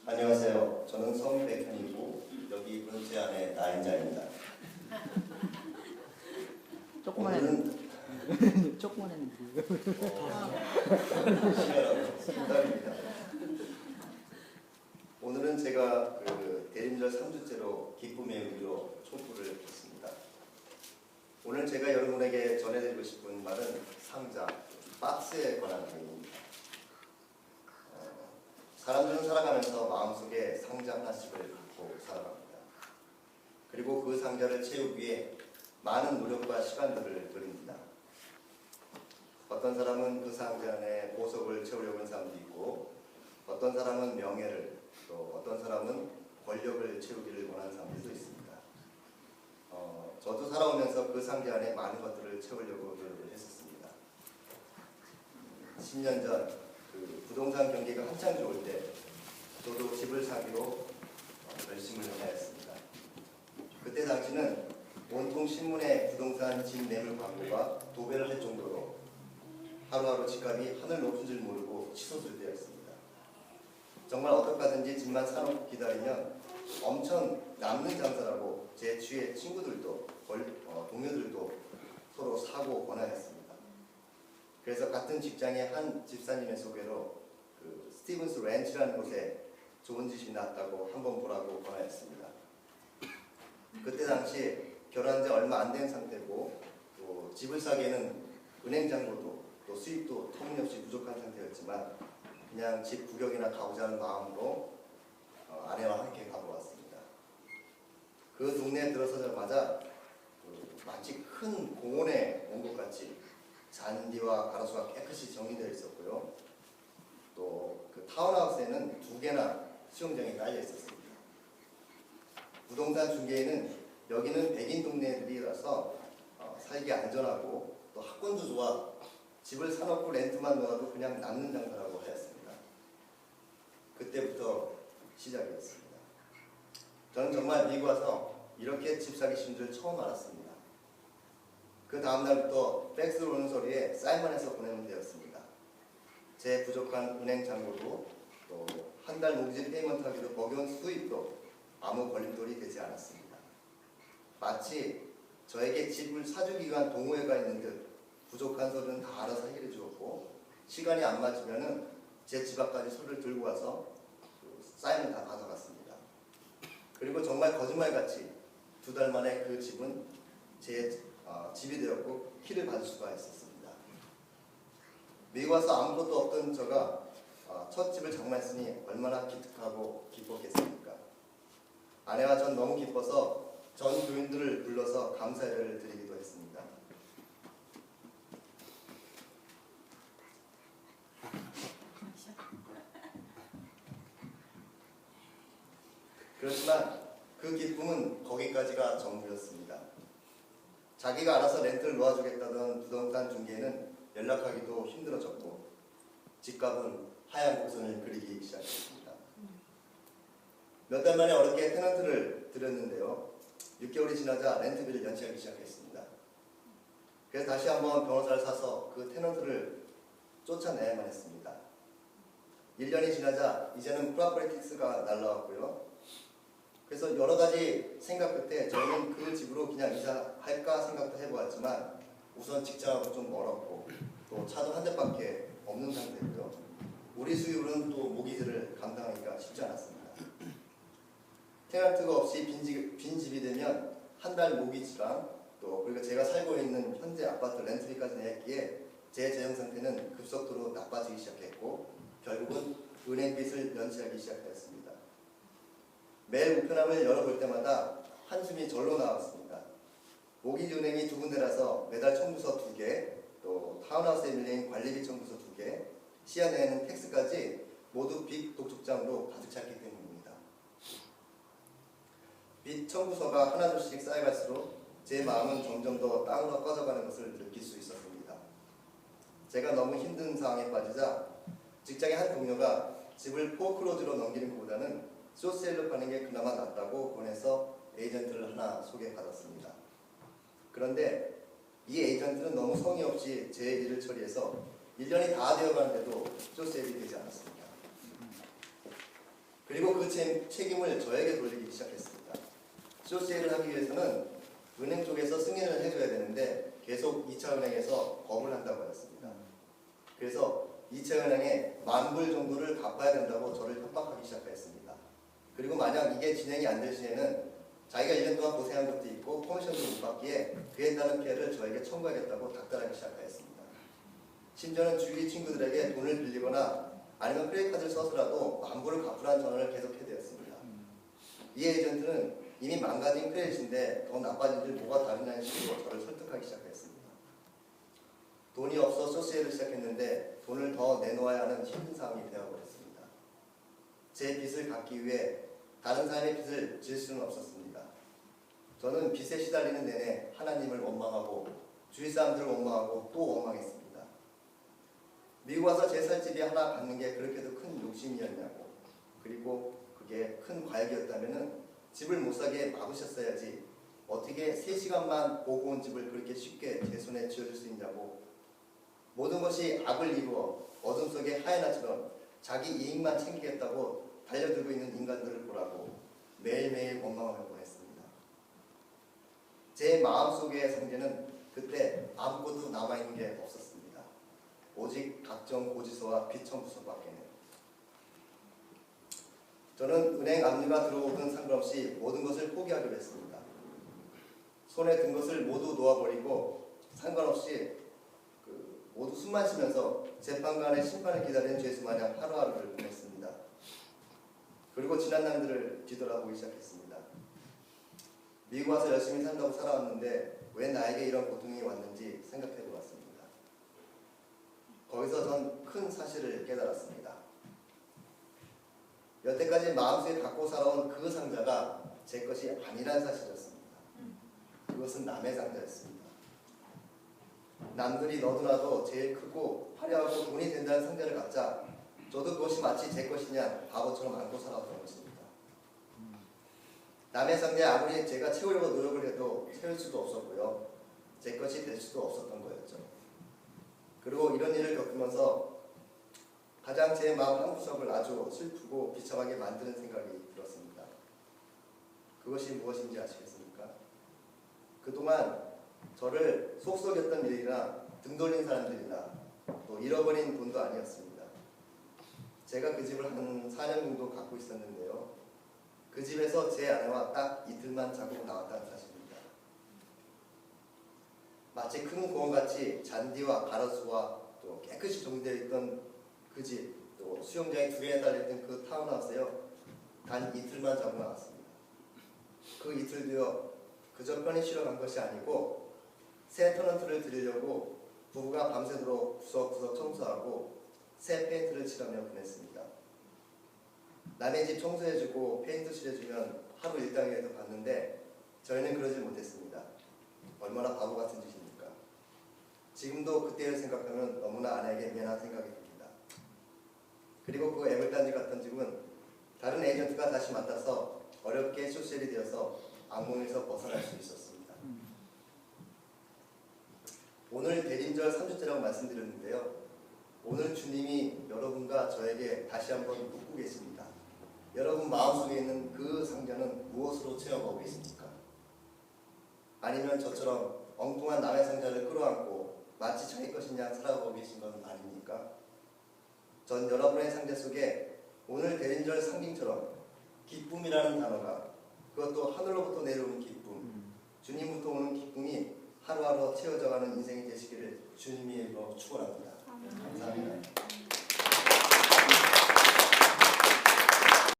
안녕하세요. 저는 성백현이고 여기 분 제 아내 나인자입니다. 조그만 오늘은 애는 조그만 애는 시간하고 딸입니다. 오늘은 제가 대림절 3주째로 기쁨의 의미로 촛불을 켰습니다. 오늘 제가 여러분에게 전해드리고 싶은 말은 상자, 박스에 관한 내용입니다. 사람들은 살아가면서 마음속에 상자 하나씩을 갖고 살아갑니다. 그리고 그 상자를 채우기 위해 많은 노력과 시간들을 들입니다. 어떤 사람은 그 상자 안에 보석을 채우려고 하는 사람도 있고, 어떤 사람은 명예를, 또 어떤 사람은 권력을 채우기를 원하는 사람들도 있습니다. 저도 살아오면서 그 상자 안에 많은 것들을 채우려고 노력을 했었습니다. 10년 전 부동산 경기가 한창 좋을 때 저도 집을 사기로 결심을 하였습니다. 그때 당시는 온통 신문에 부동산 집 매물 광고가 도배를 할 정도로 하루하루 집값이 하늘 높은 줄 모르고 치솟을 때였습니다. 정말 어떡하든지 집만 사놓고 기다리면 엄청 남는 장사라고 제 주위의 친구들도 동료들도 서로 사고 권하였습니다. 그래서 같은 직장의 한 집사님의 소개로 스티븐스 렌치라는 곳에 좋은 집이 났다고 한번 보라고 권하였습니다. 그때 당시 결혼한 지 얼마 안 된 상태고 또 집을 사기에는 은행 잔고도 또 수입도 터무니없이 부족한 상태였지만 그냥 집 구경이나 가보자 하는 마음으로 아내와 함께 가보았습니다. 그 동네에 들어서자마자 마치 큰 공원에 온 것 같이 잔디와 가로수가 깨끗이 정리되어 있었고요. 또 그 타운하우스에는 2개나 수영장이 깔려 있었습니다. 부동산 중개에는 여기는 백인 동네들이라서 살기 안전하고 또 학군도 좋아 집을 사놓고 렌트만 넣어도 그냥 남는 장사라고 하였습니다. 그때부터 시작이었습니다. 저는 정말 미국 와서 이렇게 집 사기 쉬운 줄 처음 알았습니다. 그 다음날부터 팩스로 오는 소리에 사인만 해서 보내면 되었습니다. 제 부족한 은행 잔고도 또 한 달 모기지 페이먼트하기도 버거운 수입도 아무 걸림돌이 되지 않았습니다. 마치 저에게 집을 사주기 위한 동호회가 있는 듯 부족한 소리는 다 알아서 해결해 주었고, 시간이 안 맞으면 제 집 앞까지 소리를 들고 와서 사인을 다 가져갔습니다. 그리고 정말 거짓말같이 2달 만에 그 집은 제 집이 되었고 키를 받을 수가 있었습니다. 미국 와서 아무것도 없던 저가 첫 집을 장만했으니 얼마나 기특하고 기뻤겠습니까? 아내와 전 너무 기뻐서 전 교인들을 불러서 감사회를 드리기도 했습니다. 그렇지만 그 기쁨은 거기까지가 전부였습니다. 자기가 알아서 렌트를 놓아주겠다던 부동산 중개는 연락하기도 힘들어졌고 집값은 하얀 곡선을 그리기 시작했습니다. 몇 달 만에 어렵게 테넌트를 들였는데요. 6개월이 지나자 렌트비를 연체하기 시작했습니다. 그래서 다시 한번 변호사를 사서 그 테넌트를 쫓아내야만 했습니다. 1년이 지나자 이제는 프로퍼티스가 날라왔고요. 그래서 여러 가지 생각 끝에 저희는 그 집으로 그냥 이사할까 생각도 해보았지만 우선 직장하고 좀 멀었고 또 차도 한 대밖에 없는 상태고요. 우리 수입으로는 또 모기지를 감당하기가 쉽지 않았습니다. 테넌트가 없이 빈 집이 되면 한 달 모기지랑 또 그리고 제가 살고 있는 현재 아파트 렌트비까지 냈기에 제 재정 상태는 급속도로 나빠지기 시작했고 결국은 은행빚을 연체하기 시작하였습니다. 매일 우편함을 열어볼 때마다 한숨이 절로 나왔습니다. 모기지 은행이 2군데라서 매달 청구서 2개, 또 타운하우스에 밀린 관리비 청구서 2개, 시야내에는 텍스까지 모두 빚 독촉장으로 가득 찼기 때문입니다. 빚 청구서가 하나둘씩 쌓여갈수록 제 마음은 점점 더 땅으로 꺼져가는 것을 느낄 수 있었습니다. 제가 너무 힘든 상황에 빠지자 직장의 한 동료가 집을 포크로즈로 넘기는 것보다는 쇼세일로 파는 게 그나마 낫다고 권해서 에이전트를 하나 소개받았습니다. 그런데 이 에이전트는 너무 성의 없이 제 일을 처리해서 1년이 다 되어가는데도 쇼세일이 되지 않았습니다. 그리고 그 책임을 저에게 돌리기 시작했습니다. 쇼세일을 하기 위해서는 은행 쪽에서 승인을 해줘야 되는데 계속 2차은행에서 거부를 한다고 하였습니다. 그래서 2차은행에 10,000불 정도를 갚아야 된다고 저를 협박하기 시작했습니다. 그리고 만약 이게 진행이 안 될 시에는 자기가 1년 동안 고생한 것도 있고 커미션도 못 받기에 그에 따른 피해를 저에게 청구하겠다고 닥달하기 시작하였습니다. 심지어는 주위 친구들에게 돈을 빌리거나 아니면 크레딧카드를 써서라도 10,000불을 갚으라는 전화를 계속해대었습니다. 이 에이전트는 이미 망가진 크레딧인데 더 나빠진 줄 뭐가 다르냐는 식으로 저를 설득하기 시작했습니다. 돈이 없어 소시에를 시작했는데 돈을 더 내놓아야 하는 힘든 상황이 되어버렸습니다. 제 빚을 갚기 위해 다른 사람의 빚을 질 수는 없었습니다. 저는 빚에 시달리는 내내 하나님을 원망하고 주위 사람들을 원망하고 또 원망했습니다. 미국 와서 제 살 집이 하나 갖는 게 그렇게도 큰 욕심이었냐고, 그리고 그게 큰 과역이었다면 집을 못 사게 막으셨어야지 어떻게 3시간만 보고 온 집을 그렇게 쉽게 제 손에 쥐어줄 수 있냐고, 모든 것이 악을 이루어 어둠 속의 하얀 아처럼 자기 이익만 챙기겠다고 달려들고 있는 인간들을 보라고 매일매일 원망하곤 했습니다. 제 마음속의 상태는 그때 아무것도 남아있는 게 없었습니다. 오직 각종 고지서와 빚 청구서밖에는. 저는 은행 압류가 들어오든 상관없이 모든 것을 포기하기로 했습니다. 손에 든 것을 모두 놓아버리고 상관없이 모두 숨만 쉬면서 재판관의 심판을 기다리는 죄수 마냥 하루하루를 보냈습니다. 그리고 지난 날들을 뒤돌아보기 시작했습니다. 미국 와서 열심히 산다고 살아왔는데 왜 나에게 이런 고통이 왔는지 생각해 보았습니다. 거기서 전 큰 사실을 깨달았습니다. 여태까지 마음속에 갖고 살아온 그 상자가 제 것이 아니란 사실이었습니다. 그것은 남의 상자였습니다. 남들이 너도나도 제일 크고 화려하고 돈이 된다는 상자를 갖자 저도 그것이 마치 제 것이냐 바보처럼 안고 살아왔던 것입니다. 남의 상자에 아무리 제가 채우려고 노력을 해도 채울 수도 없었고요. 제 것이 될 수도 없었던 거였죠. 그리고 이런 일을 겪으면서 가장 제 마음 한구석을 아주 슬프고 비참하게 만드는 생각이 들었습니다. 그것이 무엇인지 아시겠습니까? 그동안 저를 속썩였던 일이나 등 돌린 사람들이나 또 잃어버린 돈도 아니었습니다. 제가 그 집을 한 4년 정도 갖고 있었는데요. 그 집에서 제 아내와 딱 이틀만 자고 나왔다는 사실입니다. 마치 큰 공원같이 잔디와 가로수와 또 깨끗이 정리되어 있던 그 집, 또 수영장이 2개나 달려있던 그 타운하우스에요. 단 이틀만 자고 나왔습니다. 그 이틀 뒤어 그저 편히 쉬러 간 것이 아니고 새 터널트를 드리려고 부부가 밤새도록 구석구석 청소하고 새 페인트를 칠하며 보냈습니다. 남의 집 청소해주고 페인트 칠해주면 하루 일당이라도 받는데 저희는 그러지 못했습니다. 얼마나 바보 같은 짓입니까? 지금도 그때를 생각하면 너무나 아내에게 미안한 생각이 듭니다. 그리고 그 애물단지 같은 집은 다른 에이전트가 다시 맡아서 어렵게 쇼셀이 되어서 악몽에서 벗어날 수 있었습니다. 오늘 대림절 3주째라고 말씀드렸는데요. 오늘 주님이 여러분과 저에게 다시 한번 묻고 계십니다. 여러분 마음속에 있는 그 상자는 무엇으로 채워가고 계십니까? 아니면 저처럼 엉뚱한 남의 상자를 끌어안고 마치 자기 것이냐 살아가고 계신 건 아닙니까? 전 여러분의 상자 속에 오늘 대림절 상징처럼 기쁨이라는 단어가, 그것도 하늘로부터 내려오는 기쁨, 주님부터 오는 기쁨이 하루하루 채워져가는 인생이 되시기를 주님의 이름으로 축원합니다. 감사합니다.